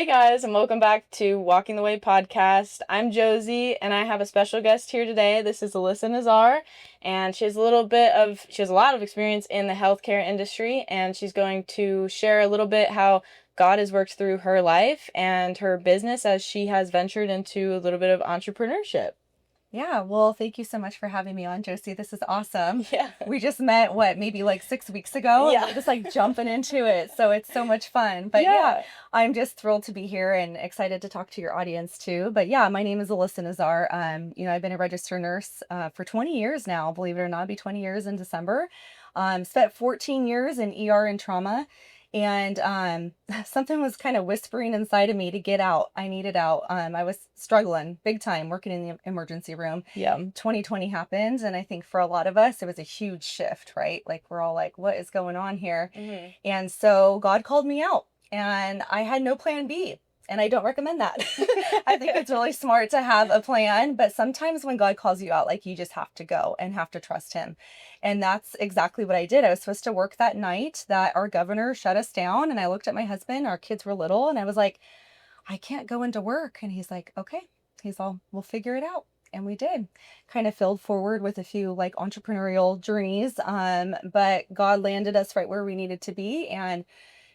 Hey guys, and welcome back to Walking the Way podcast. I'm Josie, and I have a special guest here today. This is Alissa Nazar, and she has a lot of experience in the healthcare industry, and she's going to share a little bit how God has worked through her life and her business as she has ventured into a little bit of entrepreneurship. Yeah, well, thank you so much for having me on, Josie. This is awesome. Yeah. We just met, maybe like 6 weeks ago? Yeah. We're just like jumping into it. So it's so much fun. But yeah, I'm just thrilled to be here and excited to talk to your audience too. But yeah, my name is Alissa Nazar. I've been a registered nurse for 20 years now, believe it or not. It'll be 20 years in December. Spent 14 years in ER and trauma. And something was kind of whispering inside of me to get out. I needed out. I was struggling big time working in the emergency room. Yeah. 2020 happened. And I think for a lot of us, it was a huge shift, right? Like we're all like, what is going on here? Mm-hmm. And so God called me out and I had no plan B. And I don't recommend that. I think it's really smart to have a plan, but sometimes when God calls you out, like you just have to go and have to trust him. And that's exactly what I did. I was supposed to work that night that our governor shut us down. And I looked at my husband, our kids were little, and I was like, I can't go into work. And he's like, okay. He's all, we'll figure it out. And we did. Kind of filled forward with a few like entrepreneurial journeys. But God landed us right where we needed to be. And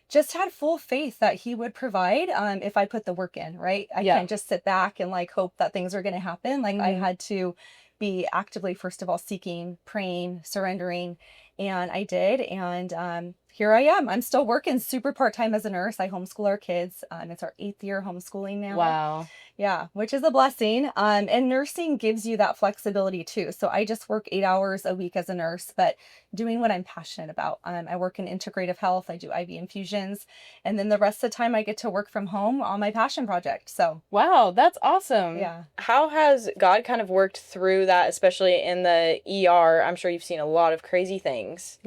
just had full faith that he would provide if I put the work in, right? I can't just sit back and like hope that things are going to happen. Like I had to be actively, first of all, seeking, praying, surrendering. And I did. And here I am. I'm still working super part-time as a nurse. I homeschool our kids. It's our 8th year homeschooling now. Wow. Yeah, which is a blessing. And nursing gives you that flexibility too. So I just work 8 hours a week as a nurse, but doing what I'm passionate about. I work in integrative health. I do IV infusions. And then the rest of the time I get to work from home on my passion project. So wow, that's awesome. Yeah. How has God kind of worked through that, especially in the ER? I'm sure you've seen a lot of crazy things.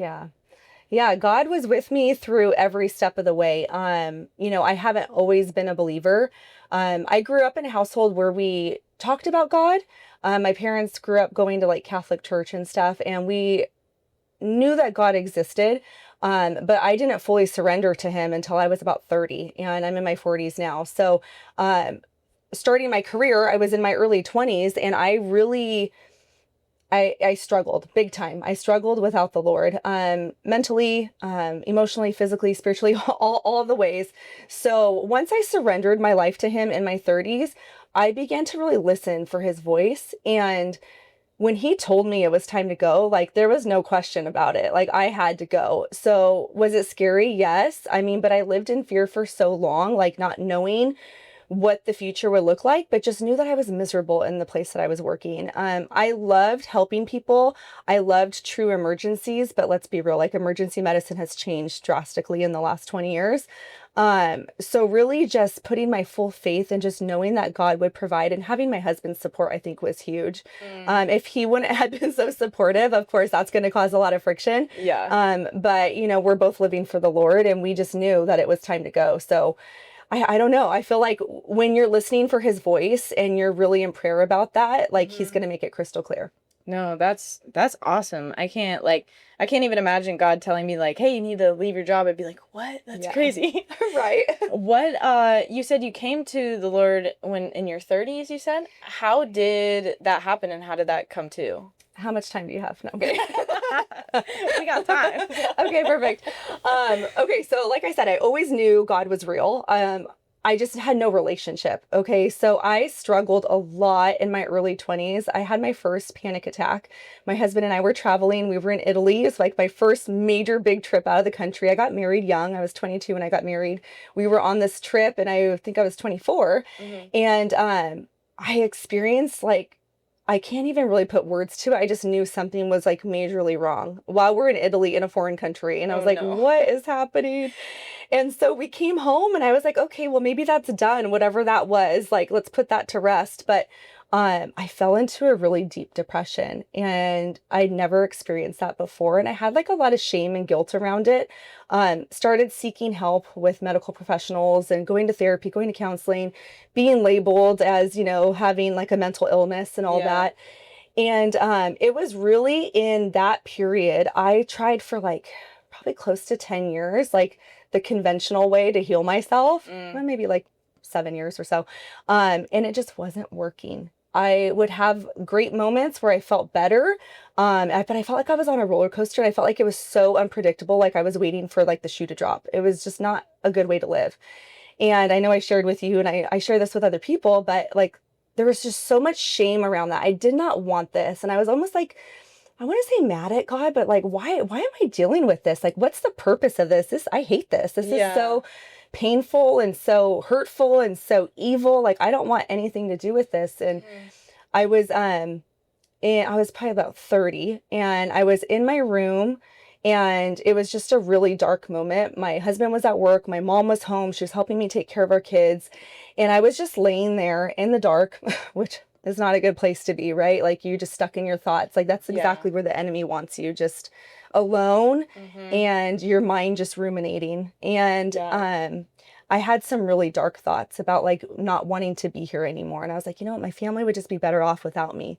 Yeah, God was with me through every step of the way. I haven't always been a believer. I grew up in a household where we talked about God. My parents grew up going to like Catholic church and stuff, and we knew that God existed. But I didn't fully surrender to him until I was about 30, and I'm in my 40s now. So, starting my career, I was in my early 20s, and I struggled big time. I struggled without the Lord, mentally, emotionally, physically, spiritually, all the ways. So once I surrendered my life to him in my 30s, I began to really listen for his voice. And when he told me it was time to go, like there was no question about it. Like I had to go. So was it scary? Yes. But I lived in fear for so long, like not knowing what the future would look like, but just knew that I was miserable in the place that I was working. I loved helping people. I loved true emergencies, but let's be real, like emergency medicine has changed drastically in the last 20 years. So really just putting my full faith and just knowing that God would provide, and having my husband's support, I think was huge. If he wouldn't have been so supportive, of course, that's going to cause a lot of friction. Yeah. But we're both living for the Lord, and we just knew that it was time to go. So I don't know. I feel like when you're listening for his voice and you're really in prayer about that, like he's going to make it crystal clear. No, that's awesome. I can't even imagine God telling me like, hey, you need to leave your job. I'd be like, what? That's crazy. Right. What, you said you came to the Lord when in your 30s, you said? How did that happen and how did that come to? How much time do you have? No, I'm kidding. We got time. Okay, perfect. Okay, so like I said, I always knew God was real. I just had no relationship. Okay, so I struggled a lot in my early 20s. I had my first panic attack. My husband and I were traveling. We were in Italy. It's like my first major big trip out of the country. I got married young. I was 22 when I got married. We were on this trip, and I think I was 24. And I experienced I can't even really put words to it. I just knew something was like majorly wrong while we're in Italy in a foreign country. And I was like, what is happening? And so we came home and I was like, okay, well, maybe that's done. Whatever that was, like, let's put that to rest. But I fell into a really deep depression, and I'd never experienced that before. And I had like a lot of shame and guilt around it. Started seeking help with medical professionals and going to therapy, going to counseling, being labeled as, having like a mental illness and all that. And it was really in that period, I tried for like probably close to 10 years, like the conventional way to heal myself. Well, maybe like 7 years or so. And it just wasn't working. I would have great moments where I felt better. But I felt like I was on a roller coaster, and I felt like it was so unpredictable. Like I was waiting for like the shoe to drop. It was just not a good way to live. And I know I shared with you, and I share this with other people, but like there was just so much shame around that. I did not want this. And I was almost like, I want to say mad at God, but like, why am I dealing with this? Like, what's the purpose of this? I hate this. This is so painful and so hurtful and so evil. Like, I don't want anything to do with this. And I was, and I was probably about 30, and I was in my room, and it was just a really dark moment. My husband was at work. My mom was home. She was helping me take care of our kids. And I was just laying there in the dark, which is not a good place to be, right? Like you're just stuck in your thoughts. Like that's exactly where the enemy wants you, just alone and your mind just ruminating. And I had some really dark thoughts about like not wanting to be here anymore. And I was like, you know what? My family would just be better off without me.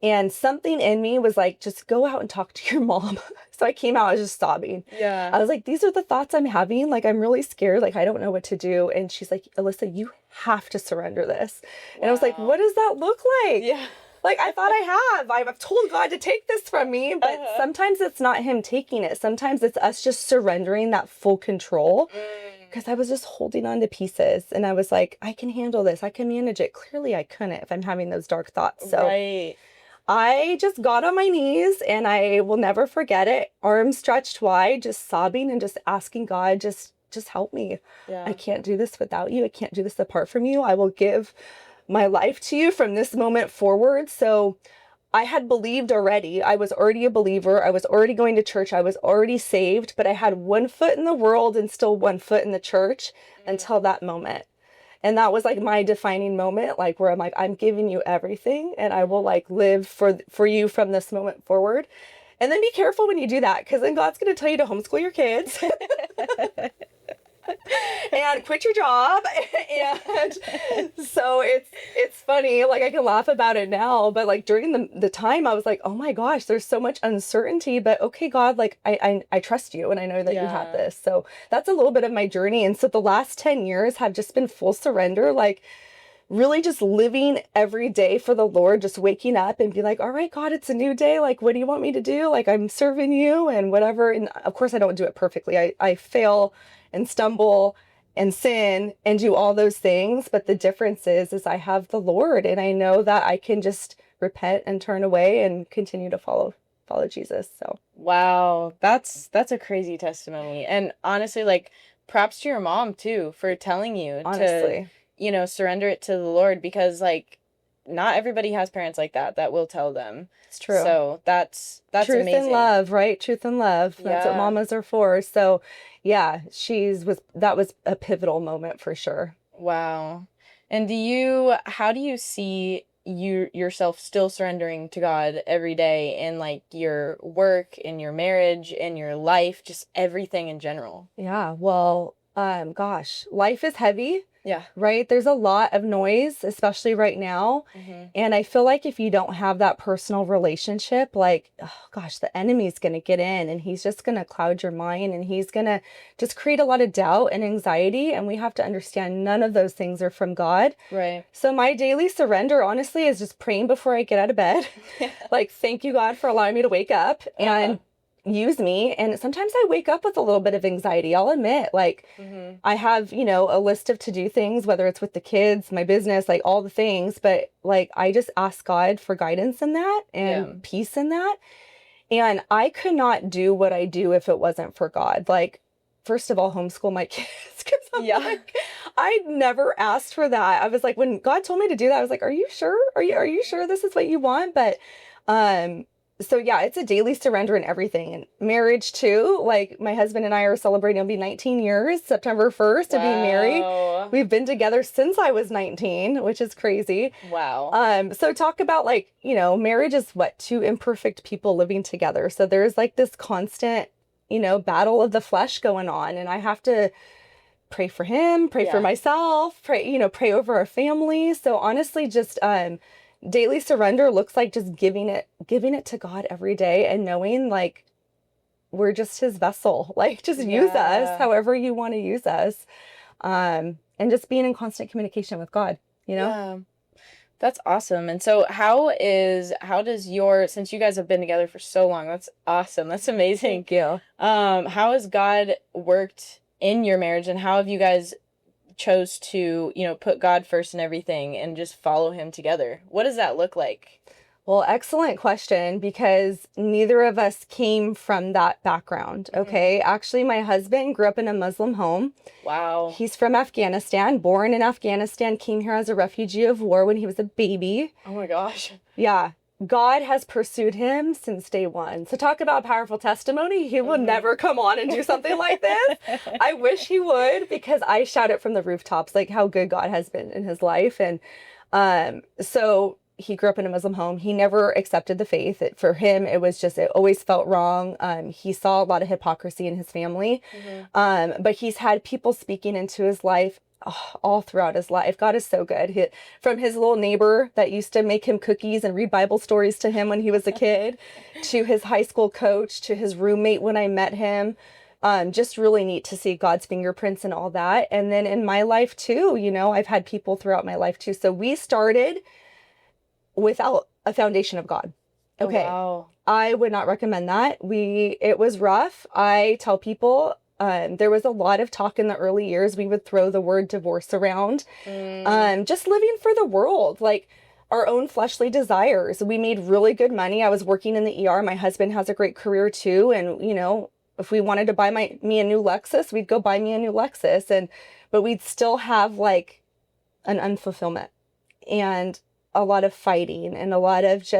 And something in me was like, just go out and talk to your mom. So I came out, I was just sobbing. Yeah. I was like, these are the thoughts I'm having. Like, I'm really scared. Like, I don't know what to do. And she's like, Alissa, you have to surrender this. And I was like, what does that look like? Yeah. Like, I thought I've told God to take this from me, but sometimes it's not him taking it. Sometimes it's us just surrendering that full control. Because I was just holding on to pieces, and I was like, I can handle this. I can manage it. Clearly I couldn't if I'm having those dark thoughts. So I just got on my knees, and I will never forget it. Arms stretched wide, just sobbing and just asking God, just help me. I can't do this without you. I can't do this apart from you. I will give my life to you from this moment forward. So I had believed already. I was already a believer. I was already going to church. I was already saved, but I had one foot in the world and still one foot in the church until that moment. And that was like my defining moment, like where I'm like, I'm giving you everything, and I will like live for you from this moment forward. And then be careful when you do that, because then God's going to tell you to homeschool your kids and quit your job. And so it's funny, like I can laugh about it now, but like during the time I was like, oh my gosh, there's so much uncertainty, but okay, God, like I trust you, and I know that you have this. So that's a little bit of my journey. And so the last 10 years have just been full surrender, like really just living every day for the Lord, just waking up and be like, all right, God, it's a new day. Like, what do you want me to do? Like, I'm serving you and whatever. And of course I don't do it perfectly. I fail and stumble and sin and do all those things. But the difference is I have the Lord, and I know that I can just repent and turn away and continue to follow Jesus. So wow, that's a crazy testimony. And honestly, like, props to your mom too for telling you honestly, to surrender it to the Lord, because like not everybody has parents like that will tell them. It's true. So that's truth amazing. and love, right? Truth and love. That's what mamas are for. So yeah, that was a pivotal moment for sure. Wow. And how do you see yourself still surrendering to God every day in like your work, in your marriage, in your life, just everything in general? Yeah. Well, gosh, life is heavy. Yeah. Right? There's a lot of noise, especially right now. And I feel like if you don't have that personal relationship, like, oh gosh, the enemy's going to get in, and he's just going to cloud your mind, and he's going to just create a lot of doubt and anxiety. And we have to understand none of those things are from God. Right. So my daily surrender, honestly, is just praying before I get out of bed. Like, thank you, God, for allowing me to wake up and use me. And sometimes I wake up with a little bit of anxiety, I'll admit. Like, I have, a list of to-do things, whether it's with the kids, my business, like all the things, but like I just ask God for guidance in that and peace in that. And I could not do what I do if it wasn't for God. Like, first of all, homeschool my kids, because I'm like, I never asked for that. I was like, when God told me to do that, I was like, are you sure? Are you sure this is what you want? But so yeah, it's a daily surrender in everything. And marriage too. Like, my husband and I are celebrating, it'll be 19 years, September 1st of being married. We've been together since I was 19, which is crazy. Wow. So talk about like, marriage is what, two imperfect people living together. So there's like this constant, battle of the flesh going on. And I have to pray for him, pray for myself, pray over our family. So honestly, just, daily surrender looks like just giving it to God every day, and knowing like we're just his vessel. Like, just use us however you want to use us. and just being in constant communication with God, you know? Yeah. That's awesome. And so since you guys have been together for so long, that's awesome. That's amazing. Thank you. How has God worked in your marriage, and how have you guys chose to, put God first in everything and just follow him together? What does that look like? Well, excellent question, because neither of us came from that background. Okay. Actually, my husband grew up in a Muslim home. Wow. He's from Afghanistan, born in Afghanistan, came here as a refugee of war when he was a baby. Oh my gosh. Yeah. God has pursued him since day one. So talk about powerful testimony. He will never come on and do something like this. I wish he would, because I shout it from the rooftops, like how good God has been in his life. And so he grew up in a Muslim home. He never accepted the faith. For him, it always felt wrong. He saw a lot of hypocrisy in his family. But he's had people speaking into his life all throughout his life. God is so good. From his little neighbor that used to make him cookies and read Bible stories to him when he was a kid, to his high school coach, to his roommate when I met him. Just really neat to see God's fingerprints and all that. And then in my life too, I've had people throughout my life too. So we started without a foundation of God. Okay. Oh, wow. I would not recommend that. It was rough. I tell people, there was a lot of talk in the early years. We would throw the word divorce around, just living for the world, like our own fleshly desires. We made really good money. I was working in the ER. My husband has a great career too. And, if we wanted to buy me a new Lexus, we'd go buy me a new Lexus. But we'd still have like an unfulfillment and a lot of fighting and a lot of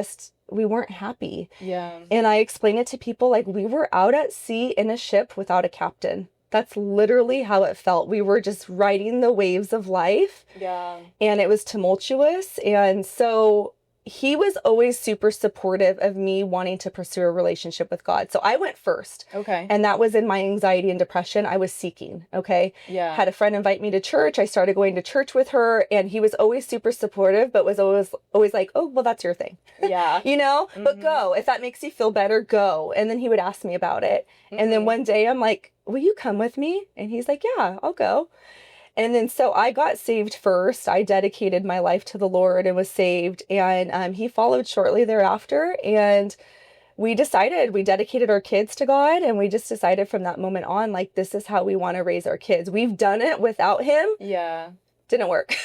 we weren't happy. Yeah. And I explain it to people like we were out at sea in a ship without a captain. That's literally how it felt. We were just riding the waves of life. Yeah. And it was tumultuous. And so he was always super supportive of me wanting to pursue a relationship with God. So I went first. Okay. And that was in my anxiety and depression. I was seeking. Okay. Yeah. Had a friend invite me to church. I started going to church with her, and he was always super supportive, but was always like, oh, well, that's your thing. Yeah. But go. If that makes you feel better, go. And then he would ask me about it. And then one day I'm like, will you come with me? And he's like, yeah, I'll go. And then so I got saved first. I dedicated my life to the Lord and was saved. And he followed shortly thereafter. And we dedicated our kids to God. And we just decided from that moment on, like, this is how we want to raise our kids. We've done it without him. Yeah. Didn't work.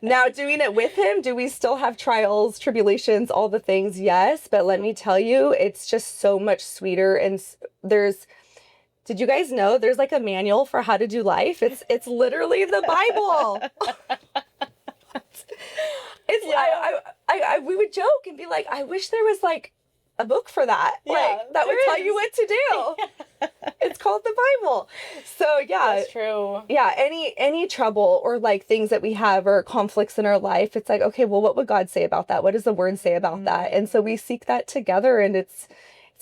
Now doing it with him, do we still have trials, tribulations, all the things? Yes. But let me tell you, it's just so much sweeter. And did you guys know there's like a manual for how to do life? It's literally the Bible. We would joke and be like, I wish there was like a book for that. Yeah, like that would tell you what to do. It's called the Bible. So yeah. That's true. Yeah. Any trouble or like things that we have or conflicts in our life, it's like, okay, well, what would God say about that? What does the word say about that? And so we seek that together, and it's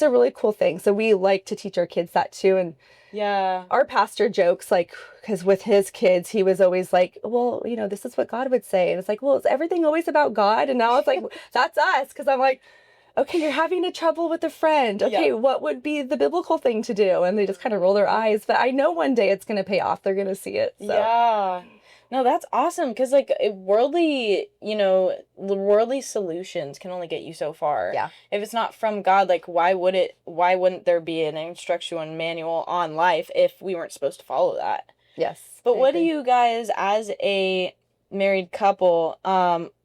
a really cool thing. So we like to teach our kids that too. And yeah, our pastor jokes, like, because with his kids, he was always like, well, this is what God would say. And it's like, well, is everything always about God? And now it's like, that's us. Because I'm like, okay, you're having a trouble with a friend. Okay, what would be the biblical thing to do? And they just kind of roll their eyes. But I know one day it's going to pay off. They're going to see it. So. Yeah. No, that's awesome, because like worldly solutions can only get you so far. Yeah. If it's not from God, like why wouldn't there be an instruction manual on life if we weren't supposed to follow that? Yes. But what do you guys, as a married couple,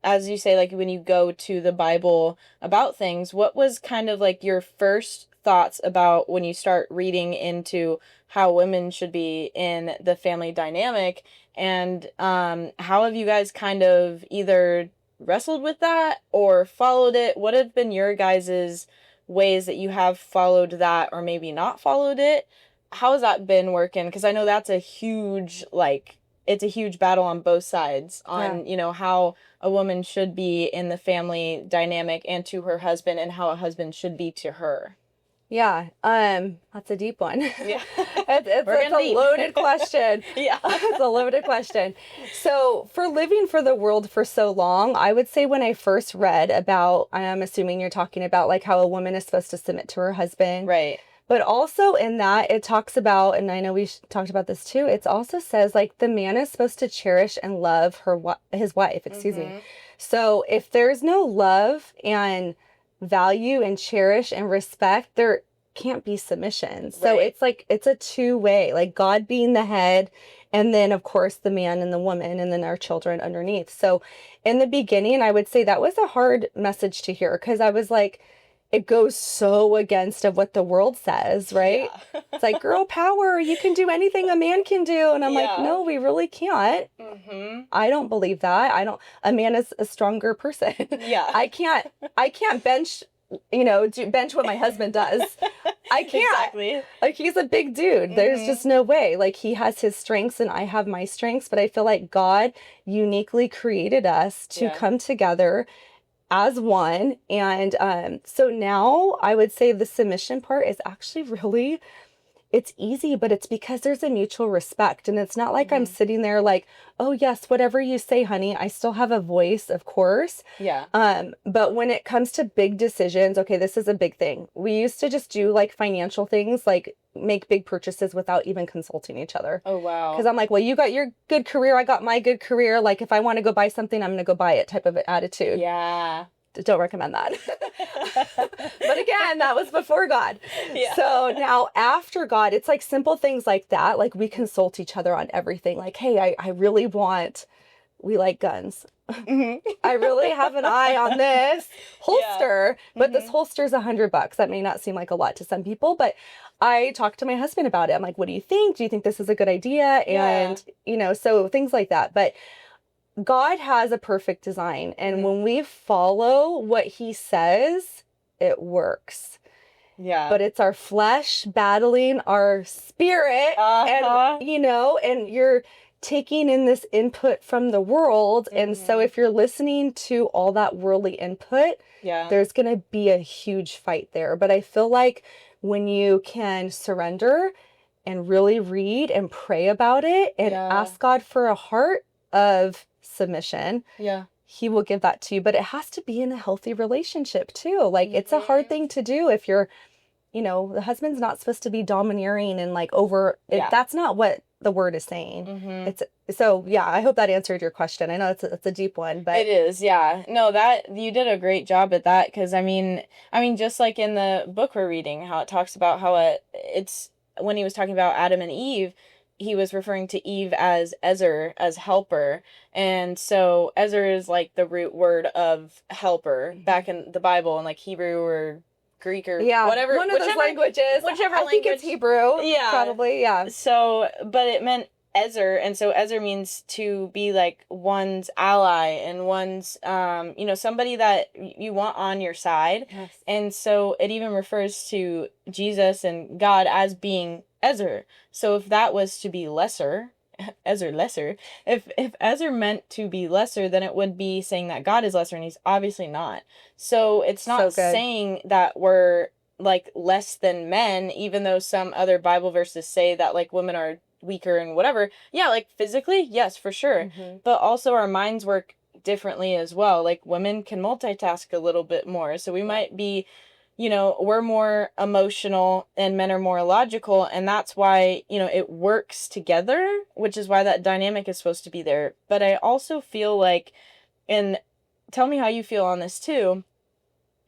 as you say, like when you go to the Bible about things, what was kind of like your first thoughts about when you start reading into how women should be in the family dynamic? And how have you guys kind of either wrestled with that or followed it? What have been your guys' ways that you have followed that or maybe not followed it? How has that been working? Because I know that's a huge, it's a huge battle on both sides on, how a woman should be in the family dynamic and to her husband, and how a husband should be to her. Yeah, that's a deep one. Yeah. it's a loaded question. Yeah. It's a loaded question. So for living for the world for so long, I would say when I first read about, I'm assuming you're talking about like how a woman is supposed to submit to her husband. Right. But also in that, it talks about, and I know we talked about this too, it also says like the man is supposed to cherish and love his wife, excuse me. So if there's no love and value and cherish and respect, there can't be submission. So Right. it's like, it's a two-way, like God being the head, and then of course the man and the woman, and then our children underneath. So in the beginning, I would say that was a hard message to hear, because I was like, it goes so against of what the world says, right? Yeah. It's like girl power, you can do anything a man can do. And I'm like, Yeah. no, we really can't. I don't believe that. A man is a stronger person. Yeah. I can't bench, bench what my husband does. I can't. Exactly. Like, he's a big dude. There's just no way. Like, he has his strengths and I have my strengths, but I feel like God uniquely created us to come together as one. And so now I would say the submission part is actually really, it's easy, but it's because there's a mutual respect. And it's not like I'm sitting there like, oh yes, whatever you say, honey, I still have a voice, of course. Yeah. But when it comes to big decisions, okay, this is a big thing. We used to just do like financial things, like make big purchases without even consulting each other. Oh, wow. Because I'm like, well, you got your good career, I got my good career. Like, if I want to go buy something, I'm going to go buy it type of attitude. Yeah. Don't recommend that. But again, that was before God. Yeah. So now after God, it's like simple things like that. Like, we consult each other on everything. Like, hey, I really want, we like guns. I really have an eye on this holster, but this holster's $100. That may not seem like a lot to some people, but I talked to my husband about it. I'm like, what do you think? Do you think this is a good idea? And, so things like that. But God has a perfect design. And when we follow what he says, it works. Yeah. But it's our flesh battling our spirit. And, and you're taking in this input from the world. And so if you're listening to all that worldly input, there's going to be a huge fight there. But I feel like when you can surrender and really read and pray about it and ask God for a heart of submission, he will give that to you. But it has to be in a healthy relationship too. Like, it's a hard thing to do if you're, the husband's not supposed to be domineering and like that's not what the word is saying. It's so, I hope that answered your question. I know it's a deep one, but it is. Yeah. No, that you did a great job at that. Cause I mean, just like in the book we're reading, how it talks about how it's when he was talking about Adam and Eve, he was referring to Eve as Ezer, as helper. And so Ezer is like the root word of helper back in the Bible, and like Hebrew or Greek or whatever. One of those languages. Whichever I language. think it's Hebrew. Yeah. Probably, yeah. So, but it meant Ezer, and so Ezer means to be like one's ally and one's, somebody that you want on your side. Yes. And so it even refers to Jesus and God as being Ezer. So if that was to be lesser, Ezer lesser, if Ezer meant to be lesser, then it would be saying that God is lesser, and he's obviously not. So it's not saying that we're like less than men, even though some other Bible verses say that like women are weaker and whatever. Yeah, like physically, yes, for sure. But also our minds work differently as well. Like, women can multitask a little bit more. So we might be, we're more emotional and men are more logical, and that's why, it works together, which is why that dynamic is supposed to be there. But I also feel like, and tell me how you feel on this too,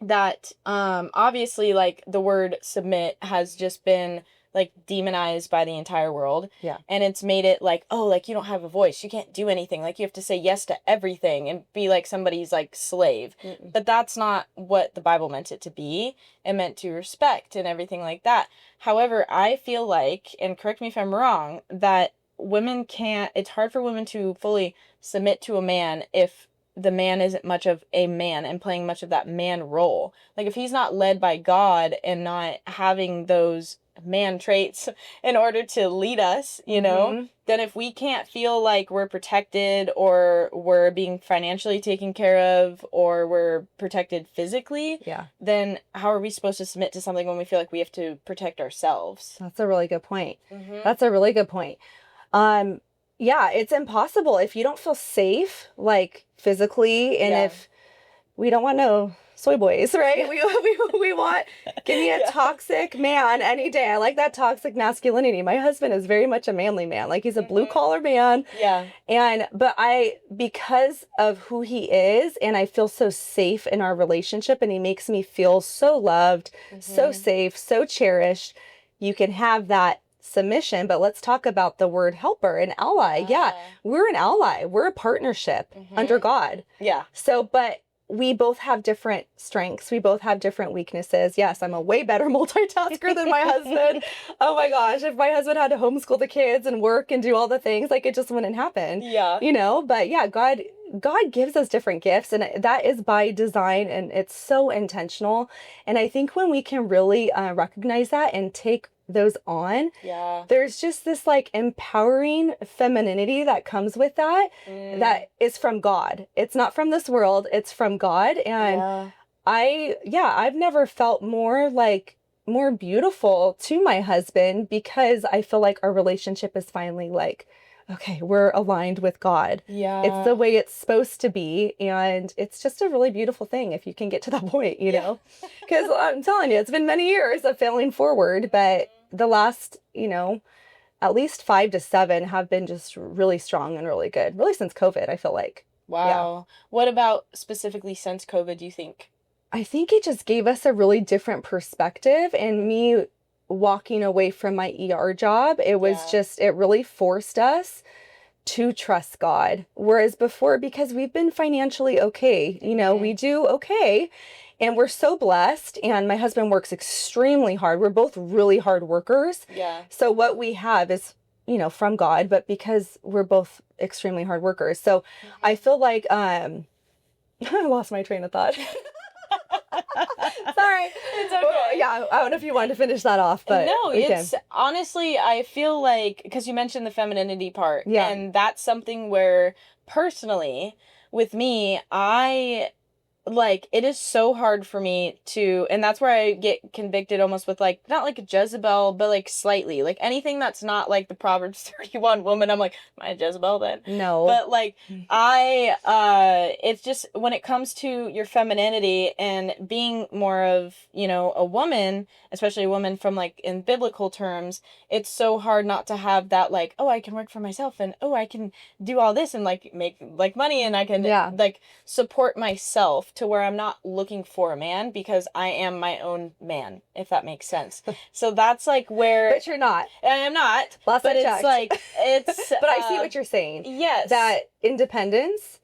that obviously like the word submit has just been like demonized by the entire world. Yeah. And it's made it like, oh, like you don't have a voice, you can't do anything, like you have to say yes to everything and be like somebody's like slave. But that's not what the Bible meant it to be. It meant to respect and everything like that. However, I feel like, and correct me if I'm wrong, that it's hard for women to fully submit to a man if the man isn't much of a man and playing much of that man role. Like, if he's not led by God and not having those man traits in order to lead us, then if we can't feel like we're protected, or we're being financially taken care of, or we're protected physically, then how are we supposed to submit to something when we feel like we have to protect ourselves? That's a really good point. That's a really good point. It's impossible if you don't feel safe, like physically, and if we don't want no soy boys, right? We want, give me a toxic man any day. I like that toxic masculinity. My husband is very much a manly man. Like, he's a blue collar man. Yeah. But because of who he is, and I feel so safe in our relationship, and he makes me feel so loved, so safe, so cherished, you can have that submission. But let's talk about the word helper and ally. Yeah, we're an ally. We're a partnership under God. Yeah. So, but we both have different strengths. We both have different weaknesses. Yes, I'm a way better multitasker than my husband. Oh my gosh, if my husband had to homeschool the kids and work and do all the things, like, it just wouldn't happen. Yeah. You know, but yeah, God gives us different gifts, and that is by design, and it's so intentional. And I think when we can really recognize that and take those on, there's just this like empowering femininity that comes with that, that is from God. It's not from this world, it's from God. And I've never felt more beautiful to my husband, because I feel like our relationship is finally like, okay, we're aligned with God. Yeah. It's the way it's supposed to be. And it's just a really beautiful thing if you can get to that point, you know? Because I'm telling you, it's been many years of failing forward, but the last, at least 5 to 7 have been just really strong and really good. Really since COVID, I feel like. Wow. Yeah. What about specifically since COVID, do you think? I think it just gave us a really different perspective, and me walking away from my ER job, it was just, it really forced us to trust God. Whereas before, because we've been financially okay, we do okay, and we're so blessed, and my husband works extremely hard. We're both really hard workers. Yeah. So what we have is, from God, but because we're both extremely hard workers. So I feel like, I lost my train of thought. Sorry. It's okay. Well, yeah, I don't know if you wanted to finish that off, but no, it's honestly, I feel like, because you mentioned the femininity part, and that's something where personally with me, it is so hard for me to, and that's where I get convicted almost with not like a Jezebel, but slightly, anything that's not like the Proverbs 31 woman, I'm like, am I a Jezebel then? No. But it's just when it comes to your femininity and being more of, a woman, especially a woman from in biblical terms, it's so hard not to have that oh, I can work for myself, and oh, I can do all this and make money, and I can support myself, to where I'm not looking for a man, because I am my own man, if that makes sense. So that's where... But you're not. I am not. Last but I it's it's... But I see what you're saying. Yes. That independence.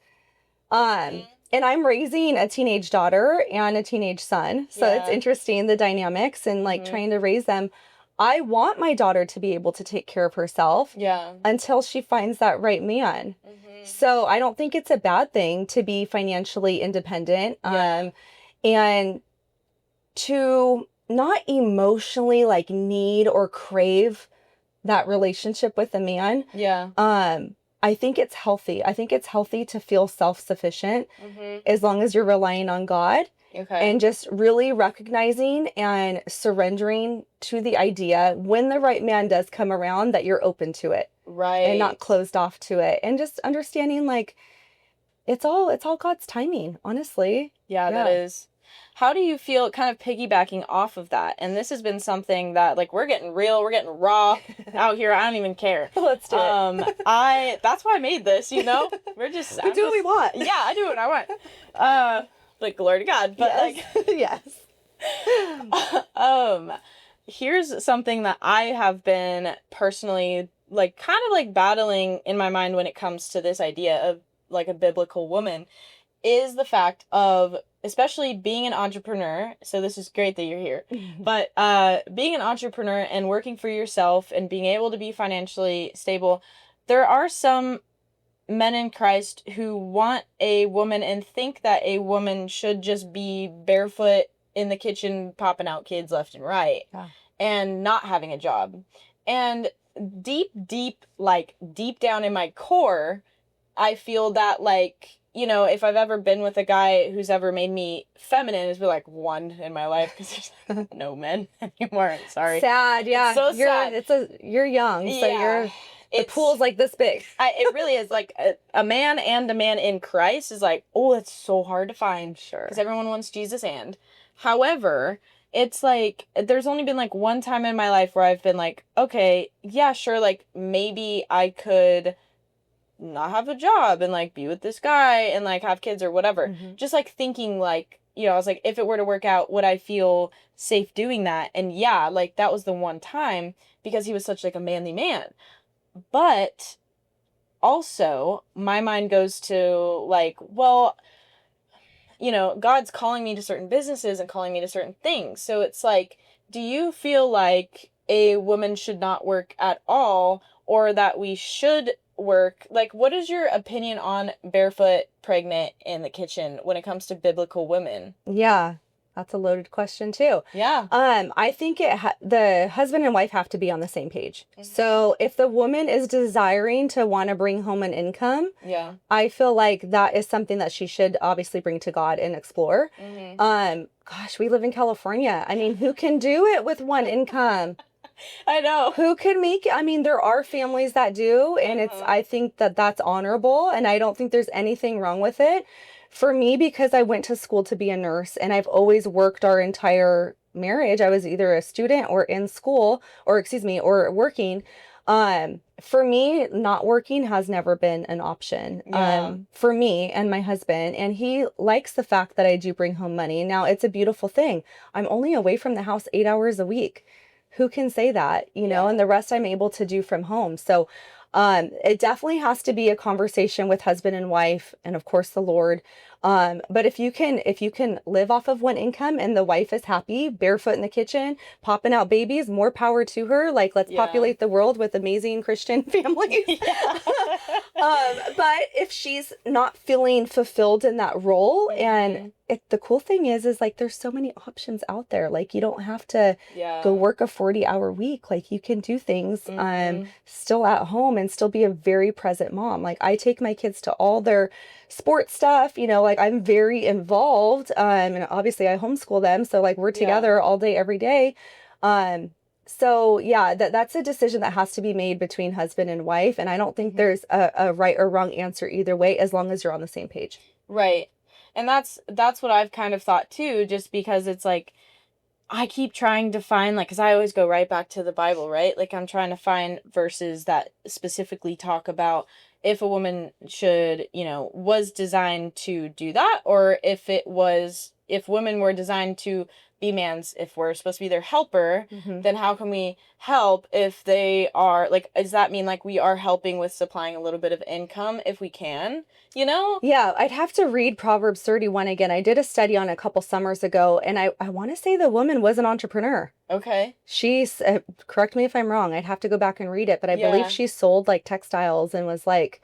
And I'm raising a teenage daughter and a teenage son. So it's interesting, the dynamics, and trying to raise them. I want my daughter to be able to take care of herself until she finds that right man. So I don't think it's a bad thing to be financially independent, and to not emotionally need or crave that relationship with a man. Yeah. I think it's healthy. I think it's healthy to feel self-sufficient as long as you're relying on God. Okay. And just really recognizing and surrendering to the idea when the right man does come around, that you're open to it. Right. And not closed off to it. And just understanding it's all God's timing, honestly. Yeah, that is. How do you feel, kind of piggybacking off of that? And this has been something that we're getting real, we're getting raw out here. I don't even care. Let's do it. That's why I made this, We're just we do what we want. Yeah, I do what I want. Glory to God. But yes. Here's something that I have been personally kind of battling in my mind when it comes to this idea of a biblical woman, is the fact of, especially being an entrepreneur. So this is great that you're here, but being an entrepreneur and working for yourself and being able to be financially stable, there are some men in Christ who want a woman and think that a woman should just be barefoot in the kitchen popping out kids left and right and not having a job. And deep down in my core, I feel that if I've ever been with a guy who's ever made me feminine, it's been one in my life, because there's no men anymore. Sorry. Sad, yeah. So sad. You're young, so you're... The pool's like this big. It really is like a man and a man in Christ is like, oh, it's so hard to find. Sure. Because everyone wants Jesus and. However, it's like, there's only been like one time in my life where I've been like, okay, yeah, sure, like maybe I could not have a job and like be with this guy and like have kids or whatever. Just like thinking like, I was like, if it were to work out, would I feel safe doing that? And yeah, like that was the one time because he was such like a manly man. But also my mind goes to like, well, God's calling me to certain businesses and calling me to certain things. So it's like, do you feel like a woman should not work at all or that we should work? Like, what is your opinion on barefoot, pregnant in the kitchen when it comes to biblical women? Yeah, that's a loaded question too. Yeah. I think the husband and wife have to be on the same page. So if the woman is desiring to want to bring home an income, Yeah. I feel like that is something that she should obviously bring to God and explore. Gosh, we live in California. I mean, who can do it with one income? I know. Who could make it? I mean, there are families that do, and I think that that's honorable, and I don't think there's anything wrong with it. For me, because I went to school to be a nurse, and I've always worked our entire marriage. I was either a student or in school, or working. For me, not working has never been an option. For me and my husband, and he likes the fact that I do bring home money. Now, it's a beautiful thing. I'm only away from the house 8 hours a week. Who can say that, and the rest I'm able to do from home. So, it definitely has to be a conversation with husband and wife and of course the Lord. But if you can live off of one income and the wife is happy, barefoot in the kitchen, popping out babies, more power to her. Like, let's populate the world with amazing Christian families. But if she's not feeling fulfilled in that role, and the cool thing is like there's so many options out there. Like, you don't have to go work a 40-hour week. Like, you can do things still at home and still be a very present mom. Like, I take my kids to all their sports stuff, like I'm very involved. And obviously I homeschool them. So like we're together all day, every day. So yeah, that's a decision that has to be made between husband and wife. And I don't think there's a right or wrong answer either way, as long as you're on the same page. Right. And that's what I've kind of thought too, just because it's like, I keep trying to find, like, because I always go right back to the Bible, right? Like, I'm trying to find verses that specifically talk about if a woman should, was designed to do that, or if women were designed to be man's, if we're supposed to be their helper, then how can we help if they are, like, does that mean, like, we are helping with supplying a little bit of income if we can, Yeah, I'd have to read Proverbs 31 again. I did a study on it a couple summers ago, and I want to say the woman was an entrepreneur. Okay. She's, correct me if I'm wrong, I'd have to go back and read it, but I believe she sold, like, textiles and was, like,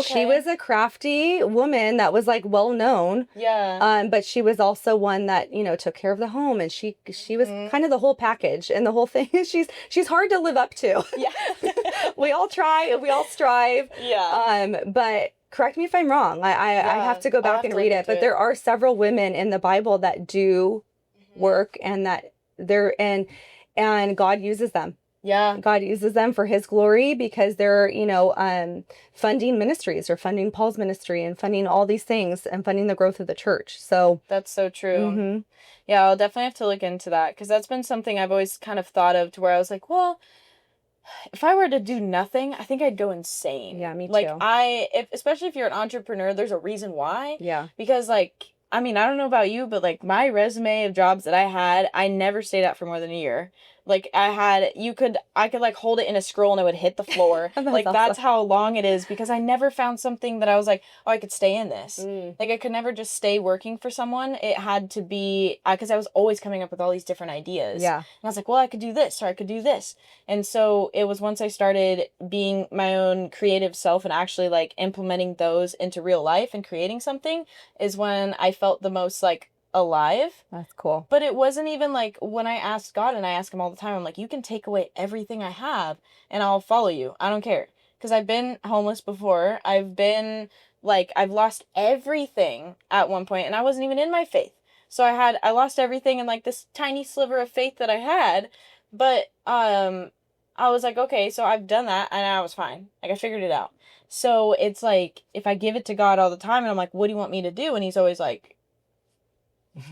she was a crafty woman that was, like, well known. Yeah. But she was also one that, took care of the home, and she was kind of the whole package. And the whole thing is she's hard to live up to. Yeah. We all try and we all strive. Yeah. But correct me if I'm wrong. I have to go back and read it. But there are several women in the Bible that do work, and that and God uses them. Yeah. God uses them for his glory, because they're, funding ministries, or funding Paul's ministry, and funding all these things, and funding the growth of the church. So that's so true. Yeah, I'll definitely have to look into that, because that's been something I've always kind of thought of, to where I was like, well, if I were to do nothing, I think I'd go insane. Yeah, me too. Like, especially if you're an entrepreneur, there's a reason why. Yeah. Because, like, I mean, I don't know about you, but, like, my resume of jobs that I had, I never stayed out for more than a year. Like, I could like hold it in a scroll and it would hit the floor. Like, awesome. That's how long it is, because I never found something that I was like, oh, I could stay in this. Like, I could never just stay working for someone. It had to be, because I was always coming up with all these different ideas. Yeah. And I was like, well, I could do this, or I could do this. And so it was once I started being my own creative self and actually, like, implementing those into real life and creating something, is when I felt the most, like, alive. That's cool. But it wasn't even like when I asked God, and I ask him all the time, I'm like, you can take away everything I have and I'll follow you. I don't care. Because I've been homeless before. I've been like, I've lost everything at one point, and I wasn't even in my faith. So I lost everything in, like, this tiny sliver of faith that I had. But I was like, okay, so I've done that and I was fine. Like I figured it out. So it's like if I give it to God all the time and I'm like, what do you want me to do? And he's always like,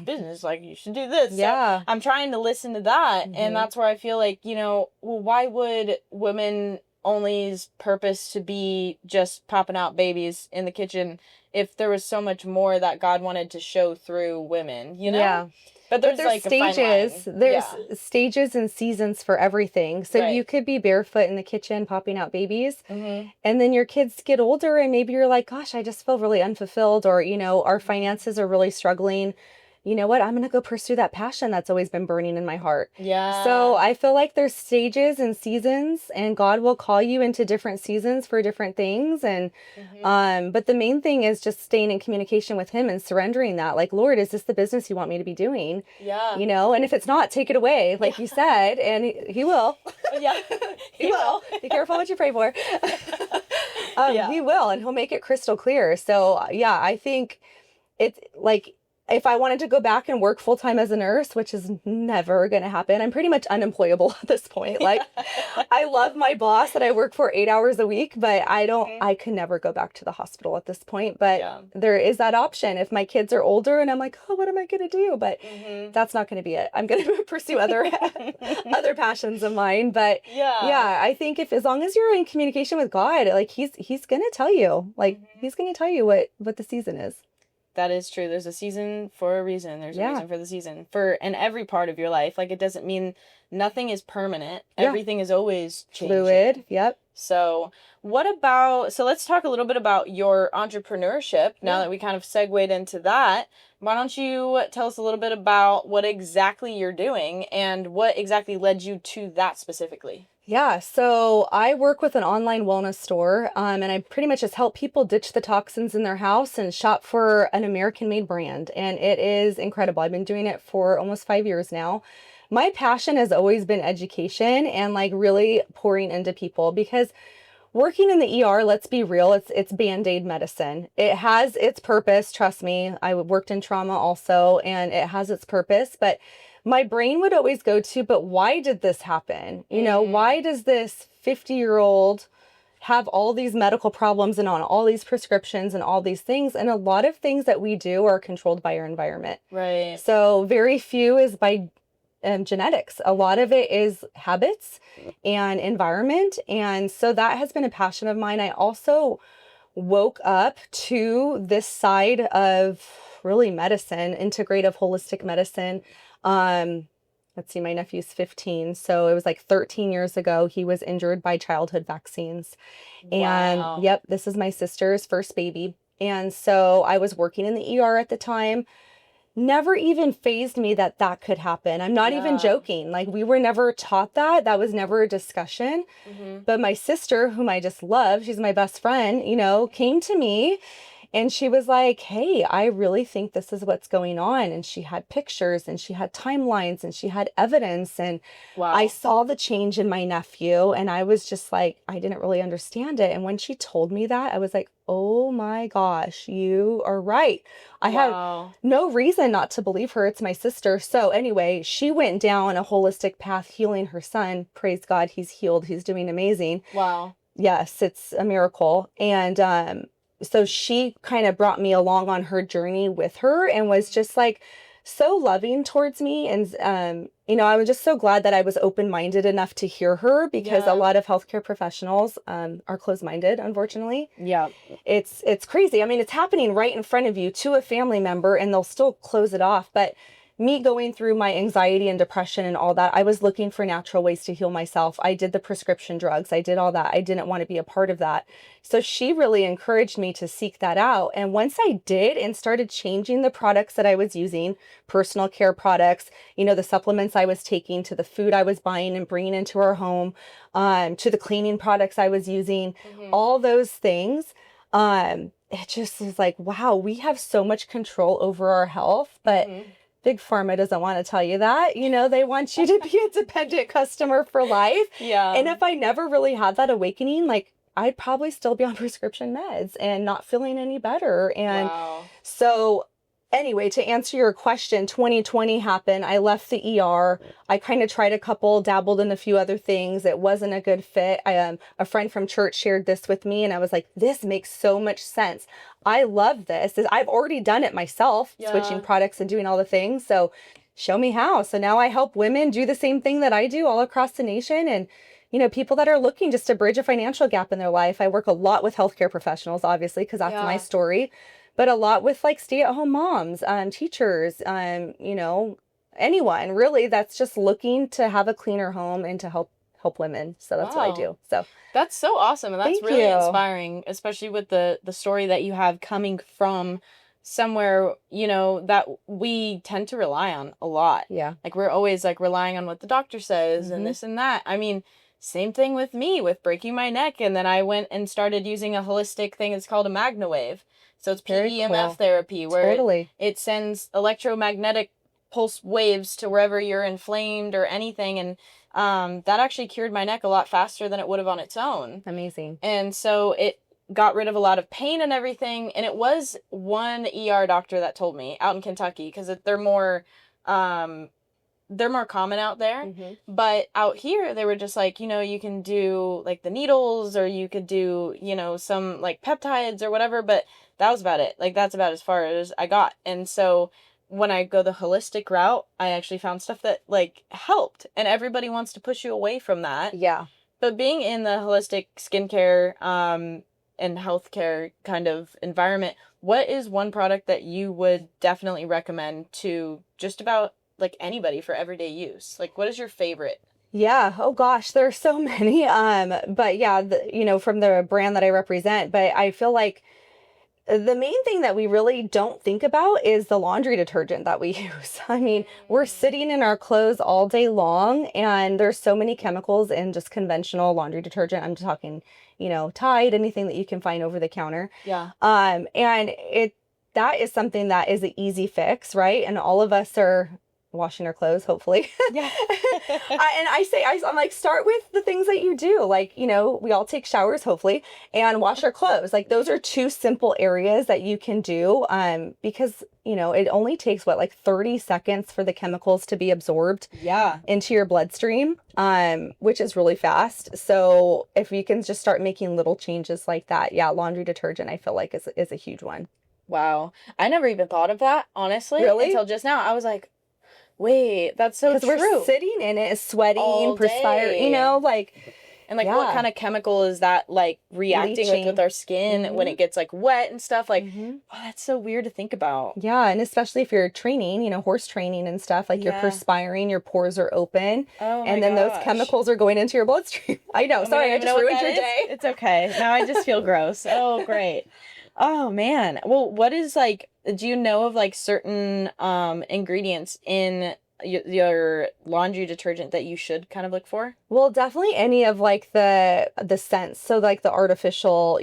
business, like you should do this. Yeah. So I'm trying to listen to that. And that's where I feel like, well, why would women only's purpose to be just popping out babies in the kitchen if there was so much more that God wanted to show through women, Yeah. But there's like stages. There's stages and seasons for everything. So you could be barefoot in the kitchen popping out babies. And then your kids get older and maybe you're like, gosh, I just feel really unfulfilled, or, our finances are really struggling. You know what? I'm going to go pursue that passion that's always been burning in my heart. Yeah. So I feel like there's stages and seasons, and God will call you into different seasons for different things. And, but the main thing is just staying in communication with him and surrendering that. Like, Lord, is this the business you want me to be doing? Yeah. And if it's not, take it away, like you said, and he will. Yeah. He will. Be careful what you pray for. He will, and he'll make it crystal clear. So yeah, I think it's like, if I wanted to go back and work full time as a nurse, which is never going to happen, I'm pretty much unemployable at this point. Like, I love my boss that I work for 8 hours a week, but I could never go back to the hospital at this point. But there is that option if my kids are older and I'm like, oh, what am I going to do? But that's not going to be it. I'm going to pursue other passions of mine. But yeah, I think as long as you're in communication with God, like he's going to tell you, like he's going to tell you what the season is. That is true. There's a season for a reason. There's a reason for the season. In every part of your life. Like, it doesn't mean nothing is permanent. Everything is always changing. Fluid. Yep. So let's talk a little bit about your entrepreneurship now that we kind of segued into that. Why don't you tell us a little bit about what exactly you're doing and what exactly led you to that specifically? Yeah, so I work with an online wellness store, and I pretty much just help people ditch the toxins in their house and shop for an American-made brand, and it is incredible. I've been doing it for almost 5 years now. My passion has always been education and like really pouring into people, because working in the ER, let's be real, it's Band-Aid medicine. It has its purpose, trust me. I worked in trauma also, and it has its purpose, but my brain would always go to, but why did this happen? Why does this 50-year-old have all these medical problems and on all these prescriptions and all these things? And a lot of things that we do are controlled by our environment. Right. So very few is by genetics. A lot of it is habits and environment. And so that has been a passion of mine. I also woke up to this side of really medicine, integrative, holistic medicine. Let's see, my nephew's 15. So it was like 13 years ago, he was injured by childhood vaccines. And yep, this is my sister's first baby. And so I was working in the ER at the time. Never even fazed me that could happen. I'm not even joking. Like, we were never taught that. That was never a discussion. But my sister, whom I just love, she's my best friend, came to me. And she was like, hey, I really think this is what's going on. And she had pictures and she had timelines and she had evidence. And I saw the change in my nephew. And I was just like, I didn't really understand it. And when she told me that, I was like, oh my gosh, you are right. I have no reason not to believe her. It's my sister. So anyway, she went down a holistic path, healing her son. Praise God, he's healed. He's doing amazing. Wow. Yes, it's a miracle. And, so she kind of brought me along on her journey with her and was just like so loving towards me. And, I was just so glad that I was open-minded enough to hear her, because a lot of healthcare professionals are closed-minded, unfortunately. Yeah. It's crazy. I mean, it's happening right in front of you to a family member and they'll still close it off. But me going through my anxiety and depression and all that, I was looking for natural ways to heal myself. I did the prescription drugs. I did all that. I didn't want to be a part of that. So she really encouraged me to seek that out. And once I did and started changing the products that I was using, personal care products, the supplements I was taking, to the food I was buying and bringing into our home, to the cleaning products I was using, all those things, it just was like, wow, we have so much control over our health, but Big Pharma doesn't want to tell you that. They want you to be a dependent customer for life. Yeah. And if I never really had that awakening, like, I'd probably still be on prescription meds and not feeling any better. And so anyway, to answer your question, 2020 happened. I left the ER. I kind of tried a couple, dabbled in a few other things. It wasn't a good fit. A friend from church shared this with me, and I was like, this makes so much sense. I love this. I've already done it myself, switching products and doing all the things. So show me how. So now I help women do the same thing that I do all across the nation. And people that are looking just to bridge a financial gap in their life. I work a lot with healthcare professionals, obviously, because that's my story, but a lot with like stay-at-home moms, teachers, anyone really that's just looking to have a cleaner home and to help women. So that's what I do. So that's so awesome. And that's Thank really you. inspiring, especially with the story that you have coming from somewhere, that we tend to rely on a lot. Yeah. Like we're always like relying on what the doctor says and this and that. I mean, same thing with me with breaking my neck. And then I went and started using a holistic thing. It's called a MagnaWave. So it's PEMF therapy, where it sends electromagnetic pulse waves to wherever you're inflamed or anything. And that actually cured my neck a lot faster than it would have on its own. Amazing. And so it got rid of a lot of pain and everything. And it was one ER doctor that told me out in Kentucky, because they're more common out there. Mm-hmm. But out here, they were just like, you can do like the needles, or you could do, some like peptides or whatever. But that was about it. Like, that's about as far as I got. And so when I go the holistic route, I actually found stuff that like helped. And everybody wants to push you away from that. Yeah. But being in the holistic skincare and healthcare kind of environment, what is one product that you would definitely recommend to just about like anybody for everyday use? Like, what is your favorite? Yeah. Oh gosh, there are so many. But yeah, from the brand that I represent, but I feel like the main thing that we really don't think about is the laundry detergent that we use. I mean, we're sitting in our clothes all day long, and there's so many chemicals in just conventional laundry detergent. I'm talking, Tide, anything that you can find over the counter. Yeah. And that is something that is an easy fix, right? And all of us are washing our clothes, hopefully. Yeah. I'm like, start with the things that you do. Like, we all take showers, hopefully, and wash our clothes. Like, those are two simple areas that you can do. Because, it only takes like 30 seconds for the chemicals to be absorbed into your bloodstream, which is really fast. So if you can just start making little changes like that, laundry detergent, I feel like is a huge one. Wow. I never even thought of that, honestly. Really? Until just now. I was like, wait, that's so true. Because we're sitting in it, sweating, perspiring, And like, what kind of chemical is that like reacting with our skin when it gets like wet and stuff? Like, oh, that's so weird to think about. Yeah, and especially if you're training, horse training and stuff, like you're perspiring, your pores are open, and then those chemicals are going into your bloodstream. I know. Sorry, I just ruined your day. It's okay. Now I just feel gross. Oh, great. Oh man. Well, what is like, do you know of like certain ingredients in your laundry detergent that you should kind of look for? Well, definitely any of like the scents. So like the artificial,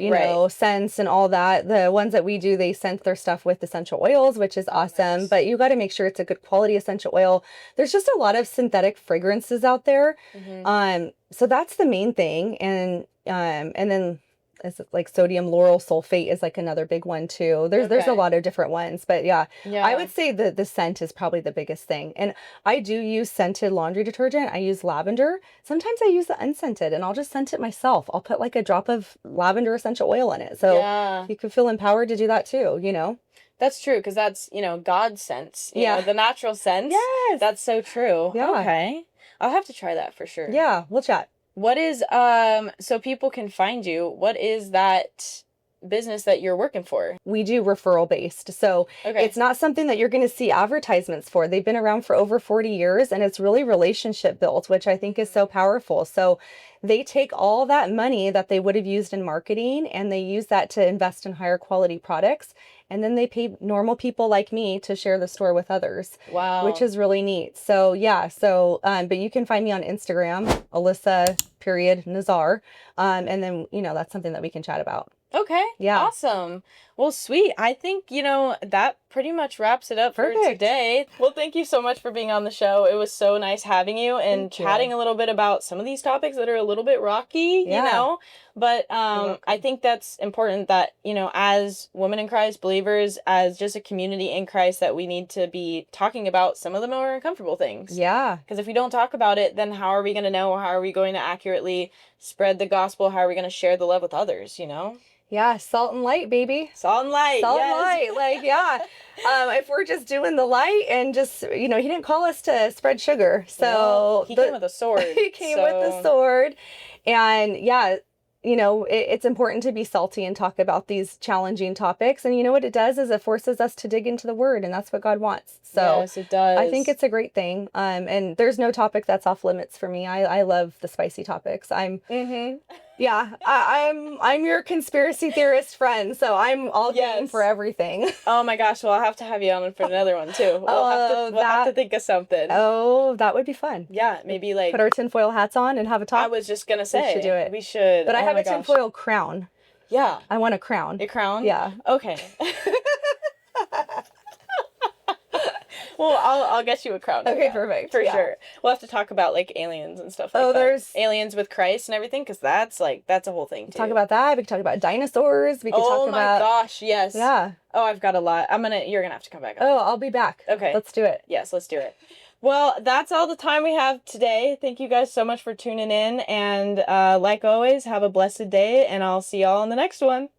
scents and all that. The ones that we do, they scent their stuff with essential oils, which is awesome. Nice. But you got to make sure it's a good quality essential oil. There's just a lot of synthetic fragrances out there. So that's the main thing. And then is like sodium lauryl sulfate is like another big one too. There's a lot of different ones, but I would say the scent is probably the biggest thing. And I do use scented laundry detergent. I use lavender. Sometimes I use the unscented, and I'll just scent it myself. I'll put like a drop of lavender essential oil in it. So you can feel empowered to do that too, That's true, because that's, God's sense. The natural sense. Yes. That's so true. Yeah. Okay. I'll have to try that for sure. Yeah, we'll chat. What is, so people can find you, what is that business that you're working for? We do referral based. So it's not something that you're going to see advertisements for. They've been around for over 40 years, and it's really relationship built, which I think is so powerful. So they take all that money that they would have used in marketing, and they use that to invest in higher quality products. And then they pay normal people like me to share the store with others. Wow. Which is really neat. So but you can find me on Instagram, Alissa.Nazar. And then, that's something that we can chat about. Okay. Yeah. Awesome. Well, sweet. I think, that pretty much wraps it up for Perfect. today. Well, thank you so much for being on the show. It was so nice having you and Thank you. chatting a little bit about some of these topics that are a little bit rocky, Yeah. But welcome. I think that's important that, as women in Christ, believers, as just a community in Christ, that we need to be talking about some of the more uncomfortable things. Yeah. Because if we don't talk about it, then how are we going to know? How are we going to accurately spread the gospel? How are we going to share the love with others, Yeah, salt and light, baby. Salt and light. Salt yes. and light. Like, yeah. If we're just doing the light and just, he didn't call us to spread sugar. So No, he came with a sword. He came with the sword. And yeah, it's important to be salty and talk about these challenging topics. And you know what it does is it forces us to dig into the word, and that's what God wants. So yes, it does. I think it's a great thing. And there's no topic that's off limits for me. I love the spicy topics. Yeah, I'm your conspiracy theorist friend, so I'm all game for everything. Oh my gosh, well, I'll have to have you on for another one too. We'll have to think of something. Oh, that would be fun. Yeah, maybe like put our tinfoil hats on and have a talk. I was just gonna say we should do it. We should. But I have a tinfoil crown. Yeah. I want a crown. A crown? Yeah. Okay. Well, I'll get you a crown. Okay, perfect. For sure. We'll have to talk about like aliens and stuff like that. There's aliens with Christ and everything, because that's a whole thing too. Talk about that. We can talk about dinosaurs. We can talk about. Oh my gosh, yes. Yeah. Oh, I've got a lot. You're gonna have to come back up. Oh, I'll be back. Okay. Let's do it. Yes, let's do it. Well, that's all the time we have today. Thank you guys so much for tuning in, and like always, have a blessed day, and I'll see y'all in the next one.